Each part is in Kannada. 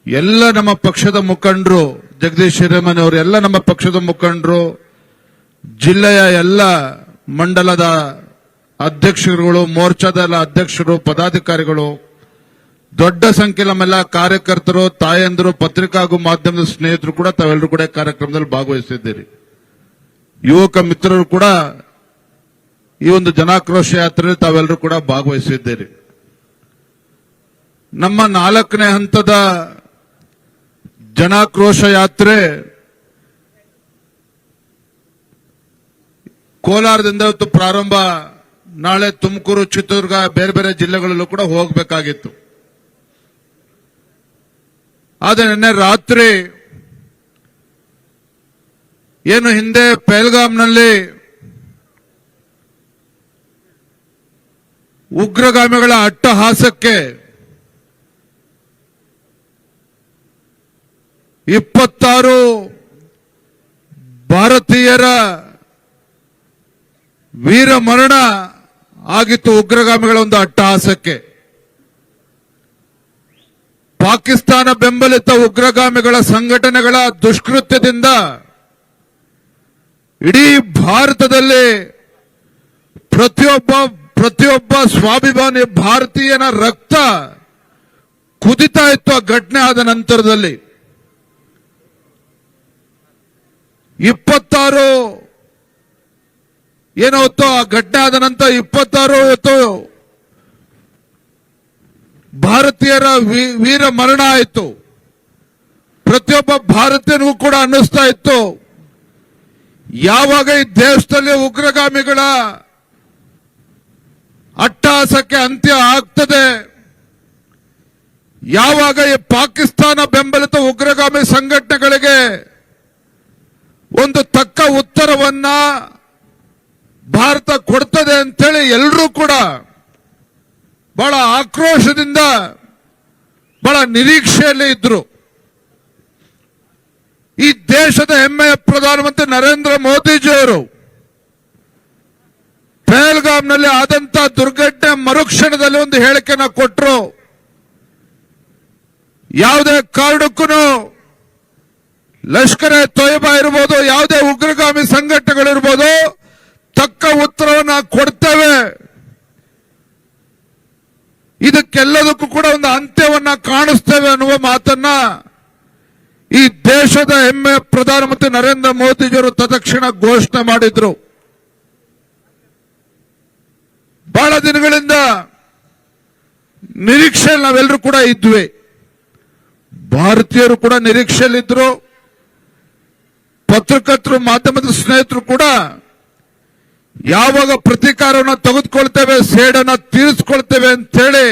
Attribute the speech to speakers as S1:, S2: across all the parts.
S1: ಎಲ್ಲ ನಮ್ಮ ಪಕ್ಷದ ಮುಖಂಡರು, ಜಗದೀಶ್ ಹಿರೇಮನಿ ಅವರು, ಎಲ್ಲ ನಮ್ಮ ಪಕ್ಷದ ಮುಖಂಡರು, ಜಿಲ್ಲೆಯ ಎಲ್ಲ ಮಂಡಲದ ಅಧ್ಯಕ್ಷರುಗಳು, ಮೋರ್ಚಾದ ಎಲ್ಲ ಅಧ್ಯಕ್ಷರು, ಪದಾಧಿಕಾರಿಗಳು, ದೊಡ್ಡ ಸಂಖ್ಯೆಯ ನಮ್ಮೆಲ್ಲ ಕಾರ್ಯಕರ್ತರು, ತಾಯಂದಿರು, ಪತ್ರಿಕಾ ಹಾಗೂ ಮಾಧ್ಯಮದ ಸ್ನೇಹಿತರು ಕೂಡ ತಾವೆಲ್ಲರೂ ಕೂಡ ಕಾರ್ಯಕ್ರಮದಲ್ಲಿ ಭಾಗವಹಿಸಿದ್ದೀರಿ. ಯುವಕ ಮಿತ್ರರು ಕೂಡ ಈ ಒಂದು ಜನಾಕ್ರೋಶ ಯಾತ್ರೆಯಲ್ಲಿ ತಾವೆಲ್ಲರೂ ಕೂಡ ಭಾಗವಹಿಸಿದ್ದೀರಿ. ನಮ್ಮ 4ನೇ ಹಂತದ ಜನಾಕ್ರೋಶ ಯಾತ್ರೆ ಕೋಲಾರದಿಂದ ಇವತ್ತು ಪ್ರಾರಂಭ, ನಾಳೆ ತುಮಕೂರು, ಚಿತ್ರದುರ್ಗ, ಬೇರೆ ಬೇರೆ ಜಿಲ್ಲೆಗಳಲ್ಲೂ ಕೂಡ ಹೋಗಬೇಕಾಗಿತ್ತು. ಆದರೆ ನಿನ್ನೆ ರಾತ್ರಿ ಏನು ಹಿಂದೆ ಪಹಲ್ಗಾಮ್ನಲ್ಲಿ ಉಗ್ರಗಾಮಿಗಳ ಅಟ್ಟಹಾಸಕ್ಕೆ 26 ಭಾರತೀಯರ ವೀರ ಮರಣ ಆಗಿತ್ತು. ಉಗ್ರಗಾಮಿಗಳ ಒಂದು ಅಟ್ಟಹಾಸಕ್ಕೆ ಪಾಕಿಸ್ತಾನ ಬೆಂಬಲಿತ ಉಗ್ರಗಾಮಿಗಳ ಸಂಘಟನೆಗಳ ದುಷ್ಕೃತ್ಯದಿಂದ ಇಡೀ ಭಾರತದಲ್ಲಿ ಪ್ರತಿಯೊಬ್ಬ ಸ್ವಾಭಿಮಾನಿ ಭಾರತೀಯನ ರಕ್ತ ಕುದಿತಾ ಇತ್ತು. ಆ ಘಟನೆ ಆದ ನಂತರದಲ್ಲಿ 26 ಏನಾವತ್ತೋ ಆ ಘಟನೆ ಆದ ನಂತರ 26 ಭಾರತೀಯರ ವೀರ ಮರಣ ಆಯಿತು. ಪ್ರತಿಯೊಬ್ಬ ಭಾರತೀಯನಿಗೂ ಕೂಡ ಅನ್ನಿಸ್ತಾ ಇತ್ತು, ಯಾವಾಗ ಈ ದೇಶದಲ್ಲಿ ಉಗ್ರಗಾಮಿಗಳ ಅಟ್ಟಹಾಸಕ್ಕೆ ಅಂತ್ಯ ಆಗ್ತದೆ, ಯಾವಾಗ ಈ ಪಾಕಿಸ್ತಾನ ಬೆಂಬಲಿತ ಉಗ್ರಗಾಮಿ ಸಂಘಟನೆಗಳಿಗೆ ಒಂದು ತಕ್ಕ ಉತ್ತರವನ್ನ ಭಾರತ ಕೊಡ್ತದೆ ಅಂತೇಳಿ ಎಲ್ಲರೂ ಕೂಡ ಬಹಳ ಆಕ್ರೋಶದಿಂದ, ಬಹಳ ನಿರೀಕ್ಷೆಯಲ್ಲಿ ಇದ್ರು. ಈ ದೇಶದ ಹೆಮ್ಮೆಯ ಪ್ರಧಾನಮಂತ್ರಿ ನರೇಂದ್ರ ಮೋದಿಜಿಯವರು ಪಹಲ್ಗಾಮ್ನಲ್ಲಿ ಆದಂತ ದುರ್ಘಟನೆ ಮರುಕ್ಷಣದಲ್ಲಿ ಒಂದು ಹೇಳಿಕೆನ ಕೊಟ್ಟರು. ಯಾವುದೇ ಕಾರಣಕ್ಕೂ ಲಷ್ಕರ್ ಎ ತೊಯ್ಬಾ ಇರ್ಬೋದು, ಯಾವುದೇ ಉಗ್ರಗಾಮಿ ಸಂಘಟನೆಗಳಿರ್ಬೋದು, ತಕ್ಕ ಉತ್ತರವನ್ನ ಕೊಡ್ತೇವೆ, ಇದಕ್ಕೆಲ್ಲದಕ್ಕೂ ಕೂಡ ಒಂದು ಅಂತ್ಯವನ್ನ ಕಾಣಿಸ್ತೇವೆ ಅನ್ನುವ ಮಾತನ್ನ ಈ ದೇಶದ ಹೆಮ್ಮೆಯ ಪ್ರಧಾನಮಂತ್ರಿ ನರೇಂದ್ರ ಮೋದಿಜಿಯವರು ತತ್ಕ್ಷಣ ಘೋಷಣೆ ಮಾಡಿದ್ರು. ಬಹಳ ದಿನಗಳಿಂದ ನಿರೀಕ್ಷೆಯಲ್ಲಿ ನಾವೆಲ್ಲರೂ ಕೂಡ ಇದ್ವಿ. ಭಾರತೀಯರು ಕೂಡ ನಿರೀಕ್ಷೆಯಲ್ಲಿದ್ರು, ಪತ್ರಕರ್ತರು, ಮಾಧ್ಯಮದ ಸ್ನೇಹಿತರು ಕೂಡ ಯಾವಾಗ ಪ್ರತೀಕಾರವನ್ನು ತೆಗೆದುಕೊಳ್ತೇವೆ, ಸೇಡನ್ನ ತೀರಿಸಿಕೊಳ್ತೇವೆ ಅಂತ ಹೇಳಿ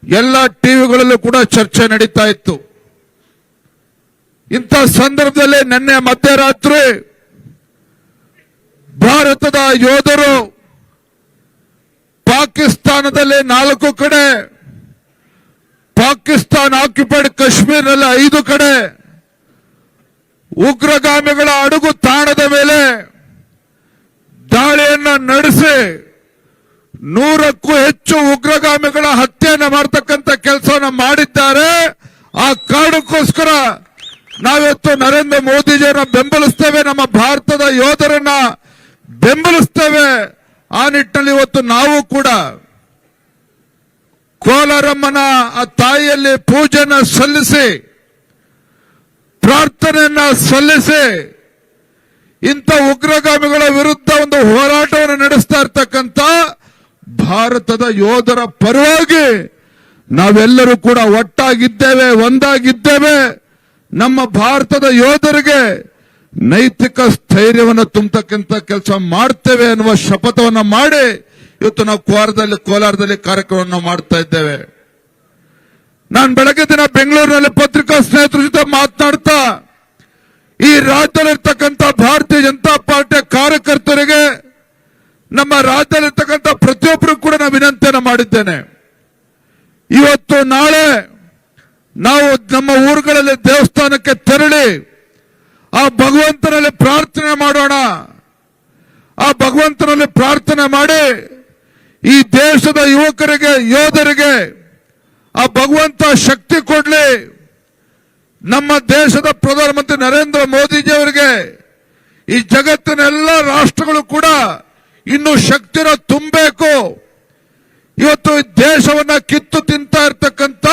S1: ಎಲ್ಲ ಟಿವಿಗಳಲ್ಲೂ ಕೂಡ ಚರ್ಚೆ ನಡೀತಾ ಇತ್ತು. ಇಂಥ ಸಂದರ್ಭದಲ್ಲಿ ನಿನ್ನೆ ಮಧ್ಯರಾತ್ರಿ ಭಾರತದ ಯೋಧರು ಪಾಕಿಸ್ತಾನದಲ್ಲಿ 4 ಕಡೆ, ಪಾಕಿಸ್ತಾನ ಆಕ್ಯುಪೈಡ್ ಕಾಶ್ಮೀರದಲ್ಲಿ 5 ಕಡೆ ಉಗ್ರಗಾಮಿಗಳ ಅಡಗು ತಾಣದ ಮೇಲೆ ದಾಳಿಯನ್ನ ನಡೆಸಿ 100ಕ್ಕೂ ಹೆಚ್ಚು ಉಗ್ರಗಾಮಿಗಳ ಹತ್ಯೆಯನ್ನು ಮಾಡತಕ್ಕಂಥ ಕೆಲಸವನ್ನು ಮಾಡಿದ್ದಾರೆ. ಆ ಕಾರಣಕ್ಕೋಸ್ಕರ ನಾವಿವತ್ತು ನರೇಂದ್ರ ಮೋದಿಜಿಯವರನ್ನ ಬೆಂಬಲಿಸ್ತೇವೆ, ನಮ್ಮ ಭಾರತದ ಯೋಧರನ್ನ ಬೆಂಬಲಿಸ್ತೇವೆ. ಆ ನಿಟ್ಟಿನಲ್ಲಿ ಇವತ್ತು ನಾವು ಕೂಡ ಕೋಲಾರಮ್ಮನ ಆ ತಾಯಿಯಲ್ಲಿ ಪೂಜೆಯನ್ನು ಸಲ್ಲಿಸಿ, ಪ್ರಾರ್ಥನೆಯನ್ನ ಸಲ್ಲಿಸಿ, ಇಂಥ ಉಗ್ರಗಾಮಿಗಳ ವಿರುದ್ಧ ಒಂದು ಹೋರಾಟವನ್ನು ನಡೆಸ್ತಾ ಇರ್ತಕ್ಕಂಥ ಭಾರತದ ಯೋಧರ ಪರವಾಗಿ ನಾವೆಲ್ಲರೂ ಕೂಡ ಒಟ್ಟಾಗಿದ್ದೇವೆ, ಒಂದಾಗಿದ್ದೇವೆ. ನಮ್ಮ ಭಾರತದ ಯೋಧರಿಗೆ ನೈತಿಕ ಸ್ಥೈರ್ಯವನ್ನು ತುಂಬತಕ್ಕಂಥ ಕೆಲಸ ಮಾಡ್ತೇವೆ ಅನ್ನುವ ಶಪಥವನ್ನ ಮಾಡಿ ಇವತ್ತು ನಾವು ಕೋಲಾರದಲ್ಲಿ ಕಾರ್ಯಕ್ರಮವನ್ನು ಮಾಡ್ತಾ ಇದ್ದೇವೆ. ನಾನು ಬೆಳಗ್ಗೆ ದಿನ ಬೆಂಗಳೂರಿನಲ್ಲಿ ಪತ್ರಿಕಾ ಸ್ನೇಹಿತರ ಜೊತೆ ಮಾತನಾಡ್ತಾ ಈ ರಾಜ್ಯದಲ್ಲಿರ್ತಕ್ಕಂಥ ಭಾರತೀಯ ಜನತಾ ಪಾರ್ಟಿಯ ಕಾರ್ಯಕರ್ತರಿಗೆ, ನಮ್ಮ ರಾಜ್ಯದಲ್ಲಿರ್ತಕ್ಕಂಥ ಪ್ರತಿಯೊಬ್ಬರಿಗೂ ಕೂಡ ನಾನು ವಿನಂತಿಯನ್ನು ಮಾಡಿದ್ದೇನೆ. ಇವತ್ತು ನಾಳೆ ನಾವು ನಮ್ಮ ಊರುಗಳಲ್ಲಿ ದೇವಸ್ಥಾನಕ್ಕೆ ತೆರಳಿ ಆ ಭಗವಂತನಲ್ಲಿ ಪ್ರಾರ್ಥನೆ ಮಾಡೋಣ. ಆ ಭಗವಂತನಲ್ಲಿ ಪ್ರಾರ್ಥನೆ ಮಾಡಿ ಈ ದೇಶದ ಯುವಕರಿಗೆ, ಯೋಧರಿಗೆ ಆ ಭಗವಂತ ಶಕ್ತಿ ಕೊಡ್ಲಿ, ನಮ್ಮ ದೇಶದ ಪ್ರಧಾನಮಂತ್ರಿ ನರೇಂದ್ರ ಮೋದಿಜಿ ಅವರಿಗೆ ಈ ಜಗತ್ತಿನ ಎಲ್ಲ ರಾಷ್ಟ್ರಗಳು ಕೂಡ ಇನ್ನು ಶಕ್ತಿನ ತುಂಬಬೇಕು. ಇವತ್ತು ದೇಶವನ್ನ ಕಿತ್ತು ತಿಂತಾ ಇರ್ತಕ್ಕಂಥ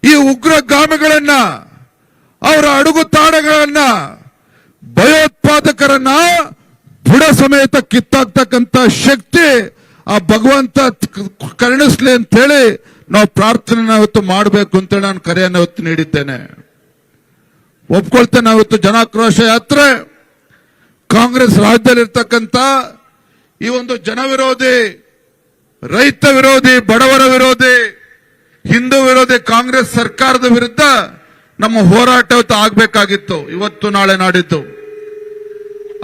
S1: ಈ ಉಗ್ರಗಾಮಿಗಳನ್ನ, ಅವರ ಅಡುಗುತಾಣಗಳನ್ನ, ಭಯೋತ್ಪಾದಕರನ್ನ ಬುಡ ಸಮೇತ ಕಿತ್ತಾಕ್ತಕ್ಕಂಥ ಶಕ್ತಿ ಆ ಭಗವಂತ ಕರುಣಿಸ್ಲಿ ಅಂತ ಹೇಳಿ ನಾವು ಪ್ರಾರ್ಥನೆ ಇವತ್ತು ಮಾಡಬೇಕು ಅಂತೇಳಿ ನಾನು ಕರೆಯನ್ನು ಇವತ್ತು ನೀಡಿದ್ದೇನೆ. ಒಪ್ಕೊಳ್ತೇನೆ. ಇವತ್ತು ಜನಾಕ್ರೋಶ ಯಾತ್ರೆ ಕಾಂಗ್ರೆಸ್ ರಾಜ್ಯದಲ್ಲಿರ್ತಕ್ಕಂಥ ಈ ಒಂದು ಜನ ವಿರೋಧಿ, ರೈತ ವಿರೋಧಿ, ಬಡವರ ವಿರೋಧಿ, ಹಿಂದೂ ವಿರೋಧಿ ಕಾಂಗ್ರೆಸ್ ಸರ್ಕಾರದ ವಿರುದ್ಧ ನಮ್ಮ ಹೋರಾಟ ಇವತ್ತು ಆಗಬೇಕಾಗಿತ್ತು, ಇವತ್ತು ನಾಳೆ ನಾಡಿದ್ದು.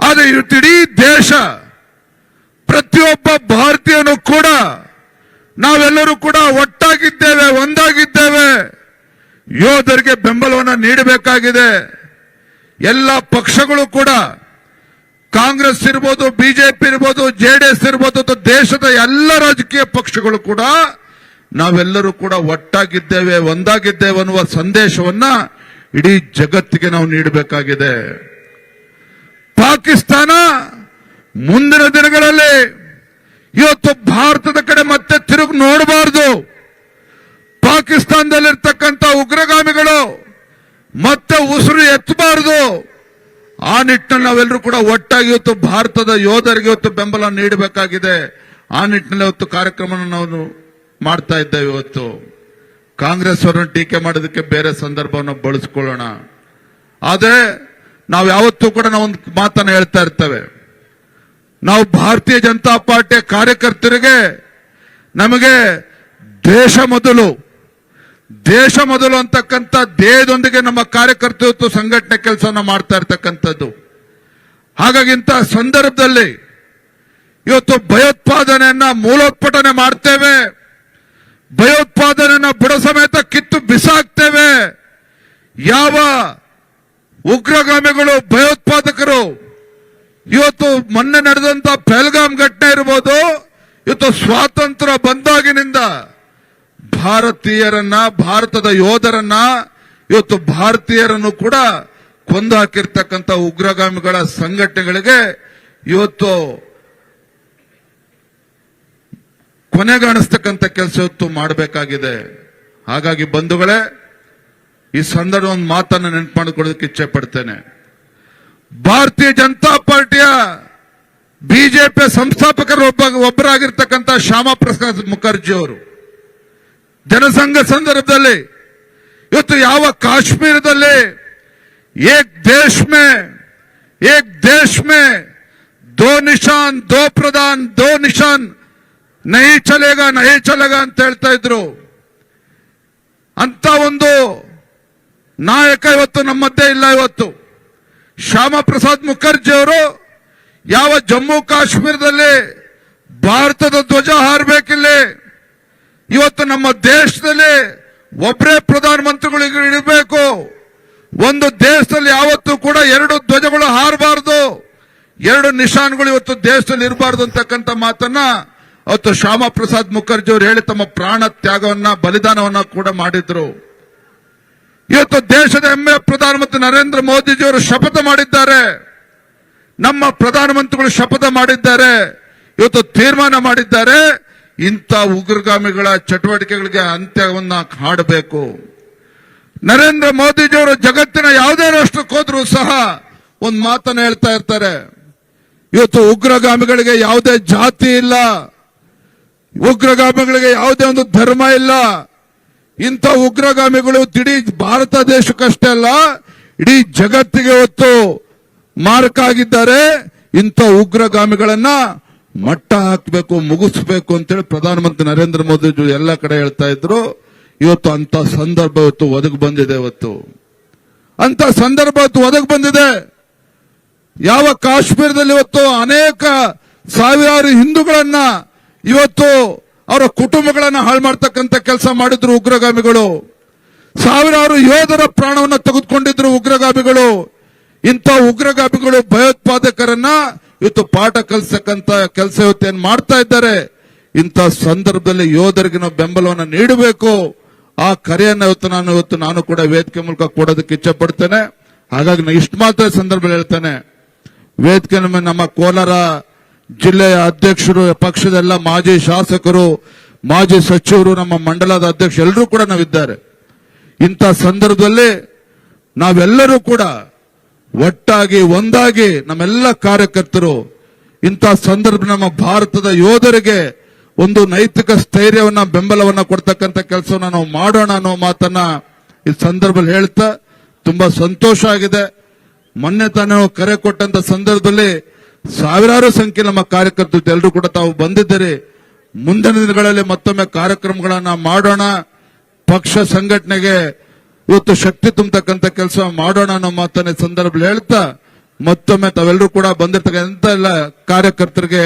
S1: ಆದರೆ ಇವತ್ತು ಇಡೀ ದೇಶ, ಪ್ರತಿಯೊಬ್ಬ ಭಾರತೀಯನು ಕೂಡ ನಾವೆಲ್ಲರೂ ಕೂಡ ಒಟ್ಟಾಗಿದ್ದೇವೆ, ಒಂದಾಗಿದ್ದೇವೆ. ಯೋಧರಿಗೆ ಬೆಂಬಲವನ್ನು ನೀಡಬೇಕಾಗಿದೆ. ಎಲ್ಲ ಪಕ್ಷಗಳು ಕೂಡ, ಕಾಂಗ್ರೆಸ್ ಇರ್ಬೋದು, ಬಿಜೆಪಿ ಇರ್ಬೋದು, ಜೆಡಿಎಸ್ ಇರ್ಬೋದು, ದೇಶದ ಎಲ್ಲ ರಾಜಕೀಯ ಪಕ್ಷಗಳು ಕೂಡ ನಾವೆಲ್ಲರೂ ಕೂಡ ಒಟ್ಟಾಗಿದ್ದೇವೆ, ಒಂದಾಗಿದ್ದೇವೆ ಅನ್ನುವ ಸಂದೇಶವನ್ನ ಇಡೀ ಜಗತ್ತಿಗೆ ನಾವು ನೀಡಬೇಕಾಗಿದೆ. ಪಾಕಿಸ್ತಾನ ಮುಂದಿನ ದಿನಗಳಲ್ಲಿ ಇವತ್ತು ಭಾರತದ ಕಡೆ ಮತ್ತೆ ತಿರುಗಿ ನೋಡಬಾರದು. ಪಾಕಿಸ್ತಾನದಲ್ಲಿರ್ತಕ್ಕಂಥ ಉಗ್ರಗಾಮಿಗಳು ಮತ್ತೆ ಉಸಿರು ಎತ್ತಬಾರದು. ಆ ನಿಟ್ಟಿನಲ್ಲಿ ನಾವೆಲ್ಲರೂ ಕೂಡ ಒಟ್ಟಾಗಿ ಇವತ್ತು ಭಾರತದ ಯೋಧರಿಗೆ ಇವತ್ತು ಬೆಂಬಲ ನೀಡಬೇಕಾಗಿದೆ. ಆ ನಿಟ್ಟಿನಲ್ಲಿ ಇವತ್ತು ಕಾರ್ಯಕ್ರಮ ನಾವು ಮಾಡ್ತಾ ಇದ್ದೇವೆ. ಇವತ್ತು ಕಾಂಗ್ರೆಸ್ ಅವರನ್ನು ಟೀಕೆ ಮಾಡೋದಕ್ಕೆ ಬೇರೆ ಸಂದರ್ಭವನ್ನು ಬಳಸಿಕೊಳ್ಳೋಣ. ಆದರೆ ನಾವು ಯಾವತ್ತೂ ಕೂಡ ನಾವೊಂದು ಮಾತನ್ನು ಹೇಳ್ತಾ ಇರ್ತೇವೆ. ನಾವು ಭಾರತೀಯ ಜನತಾ ಪಾರ್ಟಿಯ ಕಾರ್ಯಕರ್ತರಿಗೆ ನಮಗೆ ದೇಶ ಮೊದಲು, ದೇಶ ಮೊದಲು ಅಂತಕ್ಕಂಥ ಧ್ಯೇಯದೊಂದಿಗೆ ನಮ್ಮ ಕಾರ್ಯಕರ್ತರು ಸಂಘಟನೆ ಕೆಲಸನ ಮಾಡ್ತಾ ಇರ್ತಕ್ಕಂಥದ್ದು. ಹಾಗಾಗಿ ಇಂತಹ ಸಂದರ್ಭದಲ್ಲಿ ಇವತ್ತು ಭಯೋತ್ಪಾದನೆಯನ್ನ ಮೂಲೋತ್ಪಾಟನೆ ಮಾಡ್ತೇವೆ, ಭಯೋತ್ಪಾದನೆಯನ್ನ ಬುಡ ಸಮೇತ ಕಿತ್ತು ಬಿಸಾಕ್ತೇವೆ. ಯಾವ ಉಗ್ರಗಾಮಿಗಳು, ಭಯೋತ್ಪಾದಕರು ಇವತ್ತು ಮೊನ್ನೆ ನಡೆದಂತ ಪಹಲ್ಗಾಮ್ ಘಟನೆ ಇರಬಹುದು, ಇವತ್ತು ಸ್ವಾತಂತ್ರ್ಯ ಬಂದಾಗಿನಿಂದ ಭಾರತೀಯರನ್ನ, ಭಾರತದ ಯೋಧರನ್ನ, ಇವತ್ತು ಭಾರತೀಯರನ್ನು ಕೂಡ ಕೊಂದು ಹಾಕಿರ್ತಕ್ಕಂಥ ಉಗ್ರಗಾಮಿಗಳ ಸಂಘಟನೆಗಳಿಗೆ ಇವತ್ತು ಕೊನೆಗಾಣಿಸ್ತಕ್ಕಂಥ ಕೆಲಸ ಇವತ್ತು ಮಾಡಬೇಕಾಗಿದೆ. ಹಾಗಾಗಿ ಬಂಧುಗಳೇ, ಈ ಸಂದರ್ಭ ಒಂದು ಮಾತನ್ನು ನೆನಪು ಮಾಡಿಕೊಳ್ಳೋದಕ್ಕೆ ಇಚ್ಛೆ ಪಡ್ತೇನೆ. ಭಾರತೀಯ ಜನತಾ ಪಾರ್ಟಿಯ ಬಿಜೆಪಿ ಸಂಸ್ಥಾಪಕರು ಒಬ್ಬರಾಗಿರ್ತಕ್ಕಂಥ ಶ್ಯಾಮಾ ಪ್ರಸಾದ್ ಮುಖರ್ಜಿ ಅವರು ಜನಸಂಘ ಸಂದರ್ಭದಲ್ಲಿ ಇವತ್ತು ಯಾವ ಕಾಶ್ಮೀರದಲ್ಲಿ ಏಕ್ ದೇಶ್ ಮೇ ದೋ ನಿಶಾನ್, ದೋ ಪ್ರಧಾನ್, ದೋ ನಿಶಾನ್ ನಹಿ ಚಲೇಗಾ ಅಂತ ಹೇಳ್ತಾ ಇದ್ರು. ಅಂತ ಒಂದು ನಾಯಕ ಇವತ್ತು ನಮ್ಮ ಮಧ್ಯೆ ಇಲ್ಲ. ಇವತ್ತು ಶ್ಯಾಮಾ ಪ್ರಸಾದ್ ಮುಖರ್ಜಿ ಅವರು ಯಾವ ಜಮ್ಮು ಕಾಶ್ಮೀರದಲ್ಲಿ ಭಾರತದ ಧ್ವಜ ಹಾರಬೇಕಿಲ್ಲಿ, ಇವತ್ತು ನಮ್ಮ ದೇಶದಲ್ಲಿ ಒಬ್ಬರೇ ಪ್ರಧಾನಮಂತ್ರಿಗಳಿಗೆ ಇರಬೇಕು, ಒಂದು ದೇಶದಲ್ಲಿ ಯಾವತ್ತೂ ಕೂಡ ಎರಡು ಧ್ವಜಗಳು ಹಾರಬಾರದು, ಎರಡು ನಿಶಾನ್ಗಳು ಇವತ್ತು ದೇಶದಲ್ಲಿ ಇರಬಾರದು ಅಂತಕ್ಕಂಥ ಮಾತನ್ನ ಅವತ್ತು ಶ್ಯಾಮಾ ಪ್ರಸಾದ್ ಮುಖರ್ಜಿ ಅವರು ಹೇಳಿ ತಮ್ಮ ಪ್ರಾಣ ತ್ಯಾಗವನ್ನ, ಬಲಿದಾನವನ್ನ ಕೂಡ ಮಾಡಿದ್ರು. ಇವತ್ತು ದೇಶದ ಹೆಮ್ಮೆಯ ಪ್ರಧಾನಮಂತ್ರಿ ನರೇಂದ್ರ ಮೋದಿಜಿಯವರು ಶಪಥ ಮಾಡಿದ್ದಾರೆ, ನಮ್ಮ ಪ್ರಧಾನಮಂತ್ರಿಗಳು ಶಪಥ ಮಾಡಿದ್ದಾರೆ, ಇವತ್ತು ತೀರ್ಮಾನ ಮಾಡಿದ್ದಾರೆ, ಇಂಥ ಉಗ್ರಗಾಮಿಗಳ ಚಟುವಟಿಕೆಗಳಿಗೆ ಅಂತ್ಯವನ್ನ ಹಾಡಬೇಕು. ನರೇಂದ್ರ ಮೋದಿಜಿಯವರು ಜಗತ್ತಿನ ಯಾವುದೇ ರಾಷ್ಟ್ರಕ್ಕೆ ಹೋದ್ರೂ ಸಹ ಒಂದು ಮಾತನ್ನು ಹೇಳ್ತಾ ಇರ್ತಾರೆ, ಇವತ್ತು ಉಗ್ರಗಾಮಿಗಳಿಗೆ ಯಾವುದೇ ಜಾತಿ ಇಲ್ಲ, ಉಗ್ರಗಾಮಿಗಳಿಗೆ ಯಾವುದೇ ಒಂದು ಧರ್ಮ ಇಲ್ಲ. ಇಂಥ ಉಗ್ರಗಾಮಿಗಳು ಇಡೀ ಭಾರತ ದೇಶಕ್ಕಷ್ಟೇ ಅಲ್ಲ, ಇಡೀ ಜಗತ್ತಿಗೆ ಇವತ್ತು ಮಾರಕ ಆಗಿದ್ದಾರೆ. ಇಂಥ ಉಗ್ರಗಾಮಿಗಳನ್ನ ಮಟ್ಟ ಹಾಕಬೇಕು, ಮುಗಿಸಬೇಕು ಅಂತೇಳಿ ಪ್ರಧಾನಮಂತ್ರಿ ನರೇಂದ್ರ ಮೋದಿ ಎಲ್ಲ ಕಡೆ ಹೇಳ್ತಾ ಇದ್ರು. ಇವತ್ತು ಅಂತ ಸಂದರ್ಭ ಇವತ್ತು ಒದಗಿ ಬಂದಿದೆ. ಇವತ್ತು ಅಂತ ಸಂದರ್ಭ ಒದಗಿ ಬಂದಿದೆ. ಯಾವ ಕಾಶ್ಮೀರದಲ್ಲಿ ಇವತ್ತು ಅನೇಕ ಸಾವಿರಾರು ಹಿಂದೂಗಳನ್ನ ಇವತ್ತು ಅವರ ಕುಟುಂಬಗಳನ್ನ ಹಾಳು ಮಾಡ್ತಕ್ಕಂಥ ಕೆಲಸ ಮಾಡಿದ್ರು ಉಗ್ರಗಾಮಿಗಳು. ಸಾವಿರಾರು ಯೋಧರ ಪ್ರಾಣವನ್ನು ತೆಗೆದುಕೊಂಡಿದ್ರು ಉಗ್ರಗಾಮಿಗಳು. ಇಂಥ ಉಗ್ರಗಾಮಿಗಳು ಭಯೋತ್ಪಾದಕರನ್ನ ಇವತ್ತು ಪಾಠ ಕಲಿಸತಕ್ಕಂತ ಕೆಲಸ ಇವತ್ತೇನು ಮಾಡ್ತಾ ಇದ್ದಾರೆ. ಇಂಥ ಸಂದರ್ಭದಲ್ಲಿ ಯೋಧರಿಗೆ ನಾವು ಬೆಂಬಲವನ್ನು ನೀಡಬೇಕು. ಆ ಕರೆಯನ್ನು ಇವತ್ತು ನಾನು ಕೂಡ ವೇದಿಕೆ ಮೂಲಕ ಕೊಡೋದಕ್ಕೆ ಇಚ್ಛೆ ಪಡ್ತೇನೆ. ಹಾಗಾಗಿ ನಾನು ಇಷ್ಟು ಮಾತ್ರ ಸಂದರ್ಭದಲ್ಲಿ ಹೇಳ್ತೇನೆ, ವೇದಿಕೆ ನಮ್ಮ ಕೋಲಾರ ಜಿಲ್ಲೆಯ ಅಧ್ಯಕ್ಷರು, ಪಕ್ಷದ ಎಲ್ಲ ಮಾಜಿ ಶಾಸಕರು, ಮಾಜಿ ಸಚಿವರು, ನಮ್ಮ ಮಂಡಲದ ಅಧ್ಯಕ್ಷ ಎಲ್ಲರೂ ಕೂಡ ನಾವಿದ್ದಾರೆ. ಇಂಥ ಸಂದರ್ಭದಲ್ಲಿ ನಾವೆಲ್ಲರೂ ಕೂಡ ಒಟ್ಟಾಗಿ ಒಂದಾಗಿ ನಮ್ಮೆಲ್ಲ ಕಾರ್ಯಕರ್ತರು ಇಂಥ ಸಂದರ್ಭ ನಮ್ಮ ಭಾರತದ ಯೋಧರಿಗೆ ಒಂದು ನೈತಿಕ ಸ್ಥೈರ್ಯವನ್ನ ಬೆಂಬಲವನ್ನ ಕೊಡ್ತಕ್ಕಂಥ ಕೆಲಸವನ್ನ ನಾವು ಮಾಡೋಣ ಅನ್ನೋ ಮಾತನ್ನ ಈ ಸಂದರ್ಭದಲ್ಲಿ ಹೇಳ್ತಾ ತುಂಬಾ ಸಂತೋಷ ಆಗಿದೆ. ಮೊನ್ನೆ ತಾನು ಕರೆ ಕೊಟ್ಟಂತ ಸಂದರ್ಭದಲ್ಲಿ ಸಾವಿರಾರು ಸಂಖ್ಯೆ ನಮ್ಮ ಕಾರ್ಯಕರ್ತರು ಎಲ್ಲರೂ ಕೂಡ ತಾವು ಬಂದಿದ್ದೀರಿ. ಮುಂದಿನ ದಿನಗಳಲ್ಲಿ ಮತ್ತೊಮ್ಮೆ ಕಾರ್ಯಕ್ರಮಗಳನ್ನ ಮಾಡೋಣ, ಪಕ್ಷ ಸಂಘಟನೆಗೆ ಇವತ್ತು ಶಕ್ತಿ ತುಂಬತಕ್ಕಂಥ ಕೆಲಸ ಮಾಡೋಣ ಅನ್ನೋ ಮಾತನ್ನ ಸಂದರ್ಭದಲ್ಲಿ ಹೇಳ್ತಾ ಮತ್ತೊಮ್ಮೆ ತಾವೆಲ್ಲರೂ ಕೂಡ ಬಂದಿರ್ತಕ್ಕಂಥ ಎಲ್ಲ ಕಾರ್ಯಕರ್ತರಿಗೆ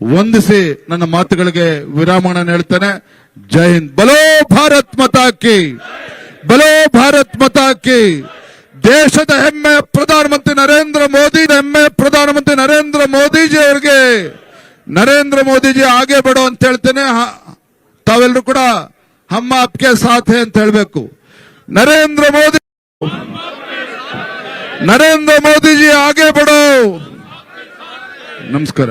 S1: ವಂದಿಸಿ ನನ್ನ ಮಾತುಗಳಿಗೆ ವಿರಾಮವನ್ನು ಹೇಳ್ತೇನೆ. ಜೈ ಹಿಂದ್. ಬಲೋ ಭಾರತ್ ಮಾತಾ ಕಿ, ಬಲೋ ಭಾರತ್ ಮಾತಾ ಕಿ. ದೇಶದ ಹೆಮ್ಮೆ ಪ್ರಧಾನಮಂತ್ರಿ ನರೇಂದ್ರ ಮೋದಿ, ಹೆಮ್ಮೆ ಪ್ರಧಾನಮಂತ್ರಿ ನರೇಂದ್ರ ಮೋದಿಜಿ ಅವರಿಗೆ, ನರೇಂದ್ರ ಮೋದಿಜಿ ಆಗೆ ಬಡೋ ಅಂತ ಹೇಳ್ತೇನೆ. ತಾವೆಲ್ಲರೂ ಕೂಡ ಹಮ್ಮ ಅಪ್ಕೆ ಸಾಥ್ ಹೈ ಅಂತ ಹೇಳಬೇಕು. ನರೇಂದ್ರ ಮೋದಿಜಿ ಆಗೆ ಬಡೋ. ನಮಸ್ಕಾರ.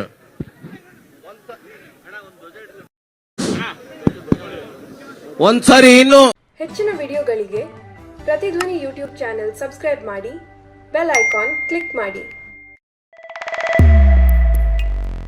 S2: ಒಂದ್ಸರಿ ಇನ್ನು
S3: ಹೆಚ್ಚಿನ ವಿಡಿಯೋಗಳಿಗೆ ಪ್ರತಿಧ್ವನಿ ಯೂಟ್ಯೂಬ್ ಚಾನೆಲ್ ಸಬ್ಸ್ಕ್ರೈಬ್ ಮಾಡಿ, ಬೆಲ್ ಐಕಾನ್ ಕ್ಲಿಕ್ ಮಾಡಿ.